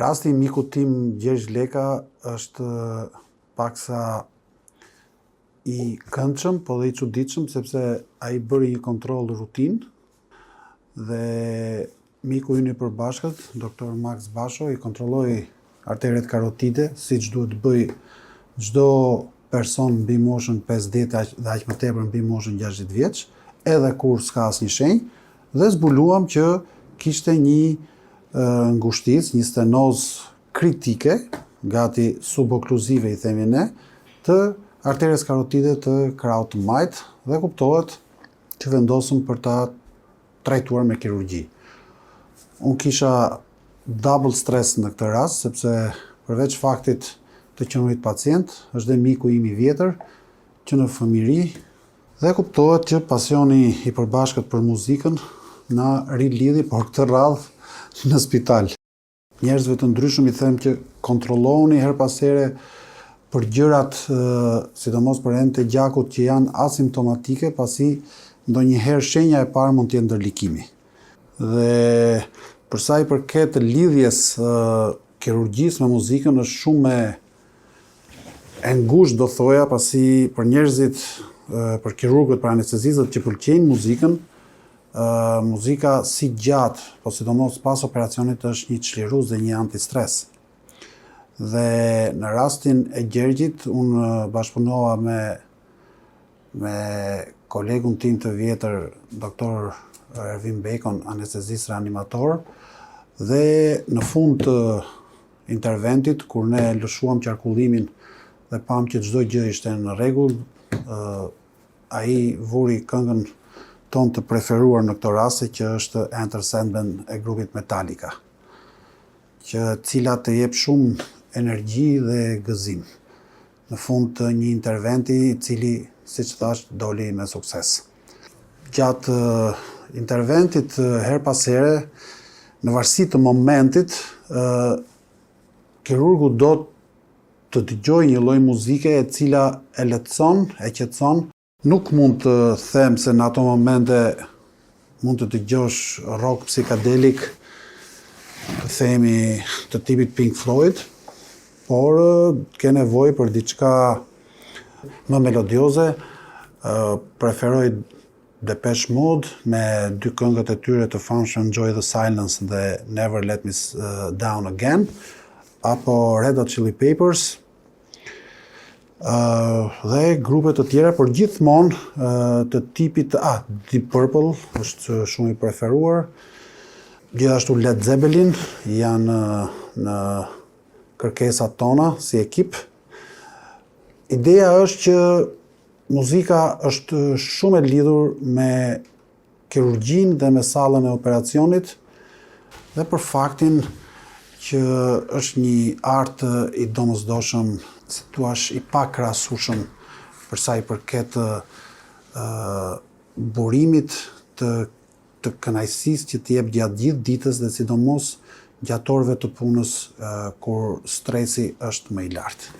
Rasti i mikut tim Gjergj Leka është paksa i këndshëm, po dhe i çuditshëm, sepse ai bëri një kontroll rutinë dhe miku ynë i përbashkët, doktor Max Basho, i kontrolloi arteret karotide, siç duhet të bëj çdo person mbi moshën 50 dhe aq më tepër mbi moshën 60 vjeç, edhe kur s'ka asnjë shenjë, dhe zbuluam që kishte një ngushticë, një stenozë kritike, gati subokluzive i themi ne, të arteres karotide të krahut të majt, dhe kuptohet që vendosëm për ta trajtuar me kirurgji. Unë kisha double stres në këtë rast, sepse përveç faktit të qenurit pacient, është dhe miku im i vjetër, që në fëmijëri, dhe kuptohet që pasioni i përbashkët për muzikën na rilidhi, por këtë radhë në spital. Njerëzve të ndryshëm i them që kontrollohuni her pas here për gjërat, sidomos për enë të gjakut që janë asimptomatike, pasi ndonjëherë shenja e parë mund të jetë ndërlikimi. Dhe për sa i përket lidhjes kirurgjisë me muzikën është shumë e ngushtë, do thoja, pasi për njerëzit, për kirurgët, për anestezistët që pëlqejnë muzikën, muzika si gjatë, po sidomos pas operacionit është një çlirues dhe një antistres. Dhe në rastin e Gjergjit, unë bashkëpunova me kolegun tim të vjetër, doktor Ervin Bekon, anestezist reanimator, dhe në fund të interventit, kur ne lëshuam qarkullimin dhe pam që çdo gjë ishte në rregull, ai vuri këngën tonë të preferuar në këto raste, që është Enter Sandman e grupit Metallica, cila të jep shumë energji dhe gëzim. Në fund të një interventi, i cili, siç thash, doli me sukses. Gjatë interventit her pas here, në varësi të momentit, kirurgu do të dëgjoj një lloj muzike e cila e lehtëson, e qetëson. Nuk mund të them se në ato momente mund të dëgjosh rock psikadelik, të themi të tipit Pink Floyd, por ke nevojë për diçka më melodioze. Preferoj Depeche Mode me dy këngët e tyre të famshme Enjoy the Silence dhe Never Let Me Down Again, apo Red Hot Chili Peppers, dhe grupe të tjera, por gjithmonë të tipit Deep Purple është shumë i preferuar. Gjithashtu Led Zeppelin janë në kërkesat tona si ekip. Ideja është që muzika është shumë e lidhur me kirurgjinë dhe me sallën e operacionit, dhe për faktin që është një art i domosdoshëm, si thua, i pakrahasueshëm për sa i përket burimit të kënaqësisë që të jep gjatë gjithë ditës, dhe sidomos gjatë orëve të punës kur stresi është më i lartë.